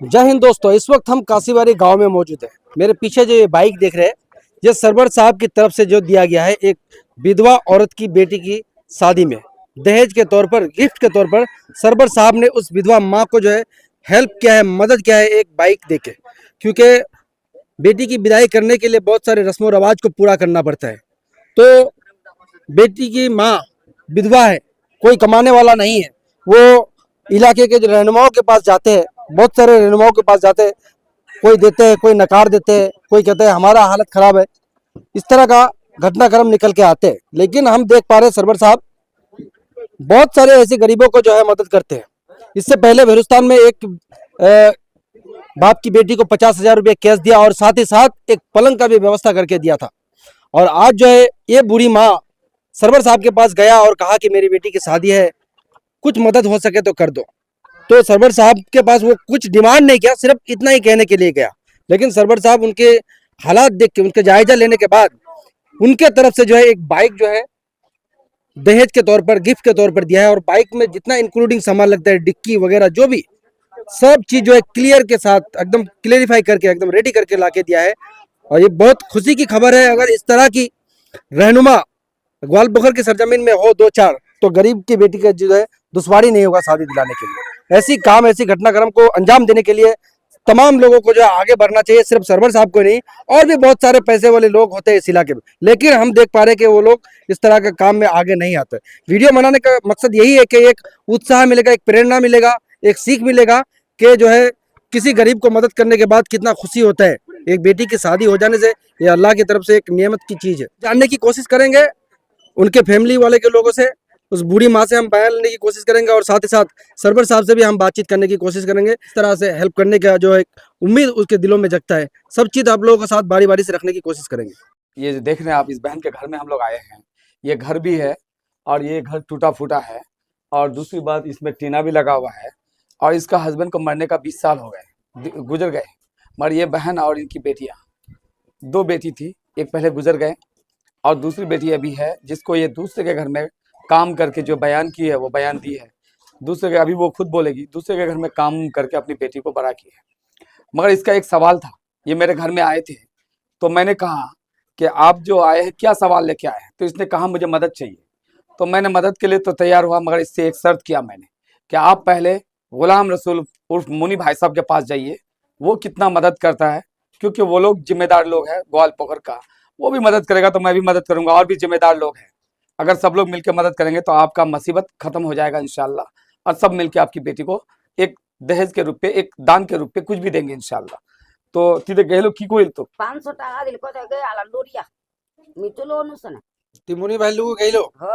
जय हिंद दोस्तों, इस वक्त हम काशीबारी गांव में मौजूद हैं। मेरे पीछे जो ये बाइक देख रहे हैं, ये सरवर साहब की तरफ से जो दिया गया है एक विधवा औरत की बेटी की शादी में दहेज के तौर पर, गिफ्ट के तौर पर सरवर साहब ने उस विधवा माँ को जो है हेल्प किया है, मदद किया है एक बाइक देके। क्योंकि बेटी की विदाई करने के लिए बहुत सारे रस्मों रवाज को पूरा करना पड़ता है। तो बेटी की माँ विधवा है, कोई कमाने वाला नहीं है। वो इलाके के जो रहनुमाओं के पास जाते हैं, बहुत सारे रहनुमाओं के पास जाते हैं, कोई देते हैं, कोई नकार देते हैं, कोई कहते हैं हमारा हालत खराब है। इस तरह का घटनाक्रम निकल के आते हैं। लेकिन हम देख पा रहे हैं सरवर साहब बहुत सारे ऐसे गरीबों को जो है मदद करते हैं। इससे पहले हिंदुस्तान में एक बाप की बेटी को 50,000 रुपये कैश दिया और साथ ही साथ एक पलंग का भी व्यवस्था करके दिया था। और आज जो है ये बूढ़ी माँ सरवर साहब के पास गया और कहा कि मेरी बेटी की शादी है, कुछ मदद हो सके तो कर दो। तो सरवर साहब के पास वो कुछ डिमांड नहीं किया, सिर्फ इतना ही कहने के लिए गया। लेकिन सरवर साहब उनके हालात देख के, उनके जायजा लेने के बाद उनके तरफ से जो है एक बाइक जो है दहेज के तौर पर, गिफ्ट के तौर पर दिया है। और बाइक में जितना इंक्लूडिंग सामान लगता है, डिक्की वगैरह जो भी सब चीज जो है क्लियर के साथ एकदम क्लियरिफाई करके, एकदम रेडी करके लाके दिया है। और ये बहुत खुशी की खबर है। अगर इस तरह की रहनुमा ग्वालपोखर की सरजमीन में हो दो चार, तो गरीब की बेटी का जो है दुश्वारी नहीं होगा शादी दिलाने के लिए। ऐसी काम, ऐसी घटनाक्रम को अंजाम देने के लिए तमाम लोगों को जो है आगे बढ़ना चाहिए। सिर्फ सरवर साहब को नहीं, और भी बहुत सारे पैसे वाले लोग होते हैं इस इलाके में। लेकिन हम देख पा रहे हैं कि वो लोग इस तरह के काम में आगे नहीं आते। वीडियो बनाने का मकसद यही है कि एक उत्साह मिलेगा, एक प्रेरणा मिलेगा, एक सीख मिलेगा कि जो है किसी गरीब को मदद करने के बाद कितना खुशी होता है। एक बेटी की शादी हो जाने से ये अल्लाह की तरफ से एक नियमत की चीज है। जानने की कोशिश करेंगे उनके फैमिली वाले के लोगों से, उस बूढ़ी माँ से हम बयान लेने की कोशिश करेंगे और साथ ही साथ सरवर साहब से भी हम बातचीत करने की कोशिश करेंगे। इस तरह से हेल्प करने का जो एक उम्मीद उसके दिलों में जगता है, सब चीज आप लोगों के साथ बारी बारी से रखने की कोशिश करेंगे। ये देख रहे हैं आप, इस बहन के घर में हम लोग आए हैं। ये घर भी है और ये घर टूटा फूटा है। और दूसरी बात, इसमें टीना भी लगा हुआ है। और इसका हस्बैंड को मरने का 20 साल हो गए, गुजर गए। मगर ये बहन और इनकी बेटियां, दो बेटी थी, एक पहले गुजर गए और दूसरी बेटी अभी है, जिसको ये दूसरे के घर में काम करके जो बयान की है वो बयान दी है। दूसरे के, अभी वो खुद बोलेगी, दूसरे के घर में काम करके अपनी बेटी को बड़ा की है। मगर इसका एक सवाल था, ये मेरे घर में आए थे तो मैंने कहा कि आप जो आए हैं क्या सवाल लेके आए हैं। तो इसने कहा मुझे मदद चाहिए। तो मैंने मदद के लिए तो तैयार हुआ, मगर इससे एक शर्त किया मैंने कि आप पहले गुलाम रसूल उर्फ मुनी भाई साहब के पास जाइए, वो कितना मदद करता है, क्योंकि वो लोग जिम्मेदार लोग हैं ग्वालपोखर का। वो भी मदद करेगा तो मैं भी मदद करूंगा, और भी जिम्मेदार लोग हैं। अगर सब लोग मिलकर मदद करेंगे तो आपका मुसीबत खत्म हो जाएगा इंशाल्लाह। और सब मिलकर आपकी बेटी को एक दहेज के रूप पे, एक दान के रूप पे कुछ भी देंगे इंशाल्लाह। तो तिथे गेलो की कोईल तो 500 টাকা দিল কত গে আলা লরিয়া মিতুলো অনুসনে तिमुनी भाई लोग गए लो, হ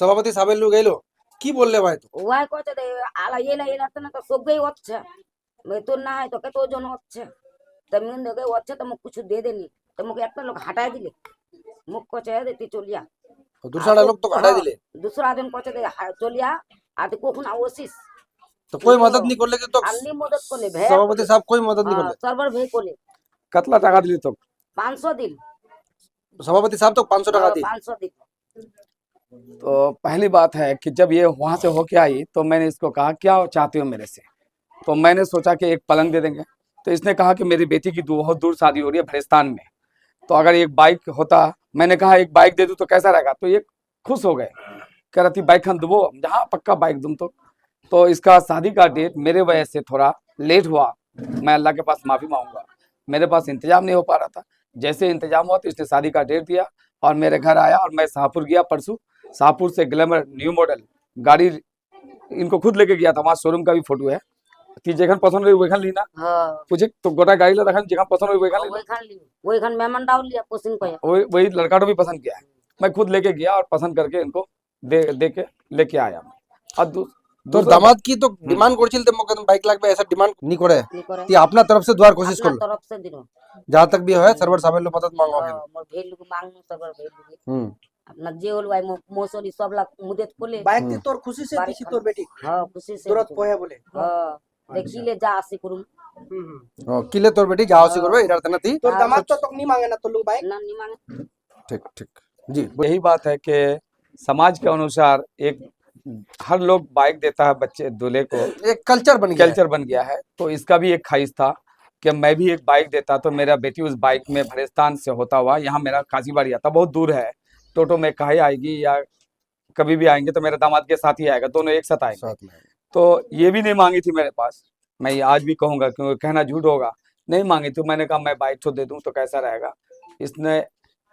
सभापति साहब लोग गए लो, की बोल रहे भाई? तो ওয়াই কত দে আলা এলা তো না তো সবই হচ্ছে মিতুল না হয় তোকে তো জন হচ্ছে তুমি দেখে হচ্ছে তো মুখ কিছু দিয়ে দেনি তো মুখ একটা লোক হাঁটাই দিলে মুখ কচে দিতে চলিয়া दूसरा लोग तो हटा दिले, दूसरा दिन কচে দে চলিয়া আর তো কখন आवसिस तो कोई मदद नहीं कर ले। तो अन्नी मदद कोले भे सभापति साहब कोई मदद नहीं कर ले। सर्वर भे कोले कतला टाका दिली तो 500 दिन सभापति साहब तो 500 टका दी। 500 दिन तो पहली बात है कि जब ये वहां से होके आई तो मैंने इसको कहा क्या चाहते हो मेरे से। तो मैंने सोचा कि एक पलंग दे देंगे। तो इसने कहा कि मेरी बेटी की बहुत दूर शादी हो रही है भरिस्तान में, तो अगर एक बाइक होता, मैंने कहा एक बाइक दे दूं तो कैसा रहेगा। तो ये खुश हो गए, कह रही थी बाइक हम दो, जहाँ पक्का बाइक दूं। तो इसका शादी का डेट मेरे वजह से थोड़ा लेट हुआ। मैं अल्लाह के पास माफी मांगूंगा, मेरे पास इंतजाम नहीं हो पा रहा था। जैसे इंतजाम हुआ तो इसने शादी का डेट दिया और मेरे घर आया। और मैं शाहपुर गया परसों, शाहपुर से ग्लैमर न्यू मॉडल गाड़ी इनको खुद लेके गया था। वहाँ शोरूम का भी फोटो है कि जेखन पसंद हुई वैखन लीना। पूछे तो गोटा गाड़ी ला रखन, जेखन पसंद हुई वैखन लीना। वहीखान मेहमान डाल लिया पोसिंग को वही लड़का तो भी पसंद किया है। मैं खुद लेके गया और पसंद करके इनको दे के लेके आया। और तो दामाद की तो डिमांड করছিল তে মকে বাইক লাগবে, ऐसा डिमांड नहीं करे ती अपना तरफ से द्वार कोशिश कर तरफ से दिनो जहां तक भी है सरवर साहब लोग मदद मांगो के मोर भेलु को मांगनु सरवर भेलु अपना जे होल भाई मोसोली सब ला मुदेत कोले बाइक ती तोर खुशी से दिखी तोर बेटी हां खुशी से तुरंत पोया बोले हां देखी ले जा आसी करूम किले तोर बेटी जाओ सी करबे इधर तना थी। तोर दामाद तो नहीं मांगे ना तो लोग बाइक ना नहीं मांगे। ठीक ठीक जी। यही बात है कि समाज के अनुसार एक हर लोग बाइक देता है बच्चे दूल्हे को, एक कल्चर बन गया है। कल्चर बन गया है। तो इसका भी एक ख्वाहिश था कि मैं भी एक बाइक देता, तो मेरा बेटी उस बाइक में भरेस्तान से होता हुआ यहाँ मेरा काशीबाड़ी आता, बहुत दूर है, टोटो में कहीं आएगी या कभी भी आएंगे तो मेरे दामाद के साथ ही आएगा, दोनों एक साथ आएंगे। साथ में तो ये भी नहीं मांगी थी मेरे पास, मैं ये आज भी कहूंगा क्योंकि कहना झूठ होगा, नहीं मांगी थी। मैंने कहा मैं बाइक तो दे दूं तो कैसा रहेगा, इसने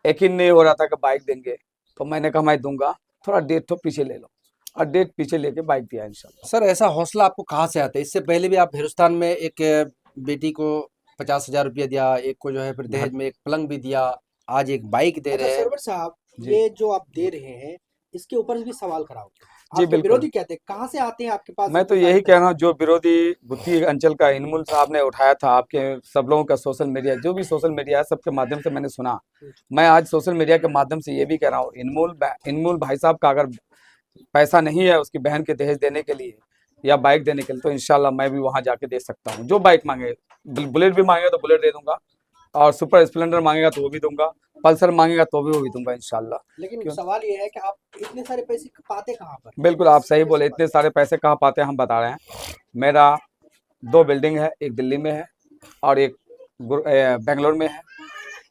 यकीन नहीं हो रहा था कि बाइक देंगे, तो मैंने कहा मैं दूंगा, थोड़ा डेट तो पीछे ले लो, और डेट पीछे लेके बाइक दिया इंशाल्लाह। सर ऐसा हौसला आपको कहाँ से आता है? इससे पहले भी आप हिंदुस्तान में एक बेटी को 50,000 रुपया दिया, एक को जो है फिर दहेज में एक पलंग भी दिया, आज एक बाइक दे अच्छा रहे हैं। सरवर साहब, जी। ये जो आप दे रहे हैं इसके ऊपर भी सवाल खड़ा होता है। जी, आपके बिल्कुल। विरोधी कहते हैं कहाँ से आते हैं आपके पास? मैं तो इतने यही सारे कह रहा हूँ, जो विरोधी बुद्धि अंचल का इनमुल साहब ने उठाया था, आपके सब लोगों का सोशल मीडिया, जो भी सोशल मीडिया है सबके माध्यम से मैंने सुना। मैं आज सोशल मीडिया के माध्यम से ये भी कह रहा हूँ, इनमुल भाई साहब का अगर पैसा नहीं है उसकी बहन के दहेज देने के लिए या बाइक देने के लिए, तो इंशाल्लाह मैं भी वहां जाके दे सकता हूँ। जो बाइक मांगे, बुलेट भी मांगेगा तो बुलेट दे दूंगा, और सुपर स्प्लेंडर मांगेगा तो वो भी दूंगा, पल्सर मांगेगा तो भी वो भी दूंगा इंशाल्लाह। लेकिन क्यों? सवाल ये है कि आप इतने सारे पैसे पाते कहाँ पर? बिल्कुल आप सही बोले, इतने सारे पैसे कहाँ पाते हैं हम बता रहे हैं। मेरा 2 बिल्डिंग है, एक दिल्ली में है और एक बेंगलोर में है,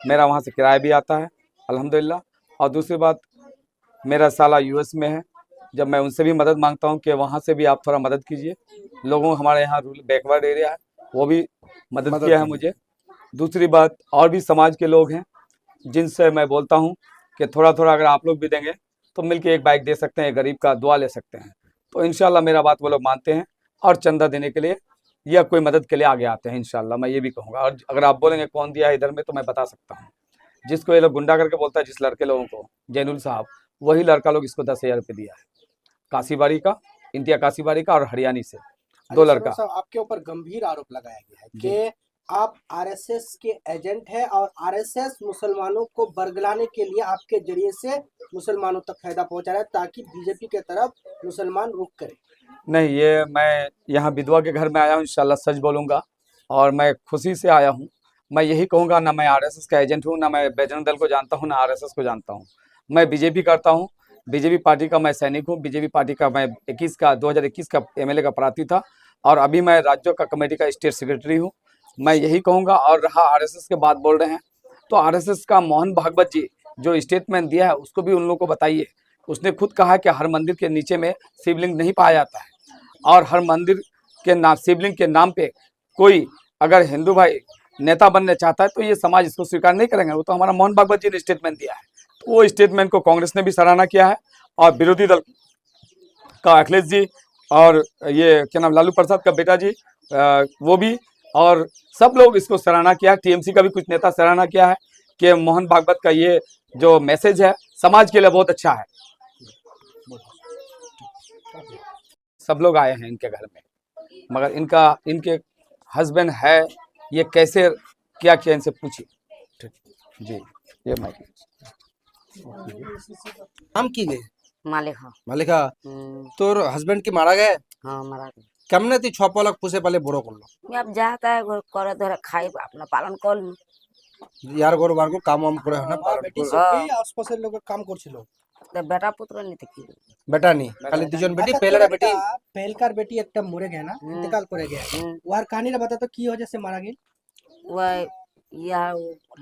मेरा वहाँ से किराया भी आता है अल्हम्दुलिल्लाह। और दूसरी बात, मेरा साला यूएस में है, जब मैं उनसे भी मदद मांगता हूँ कि वहाँ से भी आप थोड़ा मदद कीजिए, लोगों हमारे यहाँ रूरल बैकवर्ड एरिया है, वो भी मदद किया है मुझे। दूसरी बात, और भी समाज के लोग हैं जिनसे मैं बोलता हूँ कि थोड़ा थोड़ा अगर आप लोग भी देंगे तो मिलके एक बाइक दे सकते हैं, गरीब का दुआ ले सकते हैं। तो इंशाल्लाह मेरा बात वो लोग मानते हैं और चंदा देने के लिए या कोई मदद के लिए आगे आते हैं इंशाल्लाह, मैं ये भी कहूँगा। और अगर आप बोलेंगे कौन दिया है इधर में, तो मैं बता सकता हूँ, जिसको ये लोग गुंडा करके बोलता है, जिस लड़के लोगों को, जैनुल साहब, वही लड़का लोग इसको 10,000 रुपये दिया है, काशीबाड़ी का, इंतिया काशीबाड़ी का और हरियाणी से 2 अरे लड़का। सरवर साहब, आपके ऊपर गंभीर आरोप लगाया गया है जी। कि आप आरएसएस के एजेंट हैं और आरएसएस मुसलमानों को बरगलाने के लिए आपके जरिए से मुसलमानों तक फायदा पहुंचा रहा है ताकि बीजेपी के तरफ मुसलमान रुख करें। नहीं, ये मैं यहाँ विधवा के घर में आया हूँ, इंशाल्लाह सच बोलूँगा और मैं खुशी से आया हूँ। मैं यही कहूँगा, ना मैं आरएसएस का एजेंट हूँ, ना मैं बजरंग दल को जानता हूँ, ना आरएसएस को जानता हूँ। मैं बीजेपी करता हूँ, बीजेपी पार्टी का मैं सैनिक हूँ, बीजेपी पार्टी का मैं 2021 का एमएलए का प्रार्थी था और अभी मैं राज्यों का कमेटी का स्टेट सेक्रेटरी हूँ। मैं यही कहूँगा। और रहा आरएसएस के बात बोल रहे हैं, तो आरएसएस का मोहन भागवत जी जो स्टेटमेंट दिया है उसको भी उन लोगों को बताइए। उसने खुद कहा है कि हर मंदिर के नीचे में शिवलिंग नहीं पाया जाता है, और हर मंदिर के नाम, शिवलिंग के नाम पे कोई अगर हिंदू भाई नेता बनना चाहता है तो ये समाज इसको स्वीकार नहीं करेंगे। वो तो हमारा मोहन भागवत जी ने स्टेटमेंट दिया है, तो वो स्टेटमेंट को कांग्रेस ने भी सराहना किया है, और विरोधी दल का अखिलेश जी और ये क्या नाम लालू प्रसाद का बेटा जी वो भी, और सब लोग इसको सराहना किया है। टीएमसी का भी कुछ नेता सराहना किया है कि मोहन भागवत का ये जो मैसेज है समाज के लिए बहुत अच्छा है। सब लोग आए हैं इनके घर में, मगर इनके हस्बैंड है, ये कैसे क्या किया इनसे पूछिए। जी, ये माइक। नाम की गए मालिका मालिका তোর হাজবেন্ড কি মারা গয়ে? হ্যাঁ মারা গেছে। কেমনে তুই ছপলক পুষে পালে বড় করলো? अब जाता है घर करे धरे खाई अपना पालन कर लूं। ইয়ার গরু বারগো কাম আম করে হয় না আমার বেটি পালন করে। সবই আশপাশের লোকের কাম করছিল। तो बेटा पुत्र नहीं थे की বেটা নি খালি দুজন বেটি আচ্ছা, পেলেরা তোর বেটি একটা পেলকার বেটি একটা মরে গেল না, ইন্তেকাল করে গেল। ওর কাহিনীটা बता तो की वजह से मारा गया? वह यह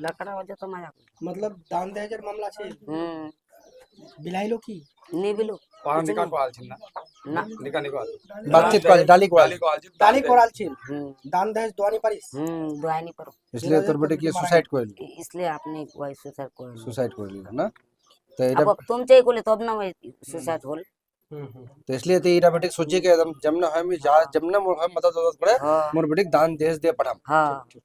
लकड़ा वजह तो मजा मतलब दान दहेजের मामला আছে, বিলাইলো কি? नहीं बिलो পাড়া নিকা কো আলছিল না, ना নিকা নিকা বাতচিত করে ডালি করে। ডালি কো আলছিল, দানি করাল ছিল, हम्म দান দহেজ দোয়ানি পারিস? दुआ नहीं करो इसलिए তোর বেটি কি সুসাইড করে নিল? इसलिए आपने वही सुसाइड कर সুসাইড করে নিল না? তো এটা अब तुम चाहिए कोले तब ना वही सुसाइड होल তো इसलिए তো এটা বেটি সোচে के एकदम जमना है मैं जा जमना मोर मदद मदद करे हाँ मोर बेटी दान देश दे पठाम। हाँ ठीक।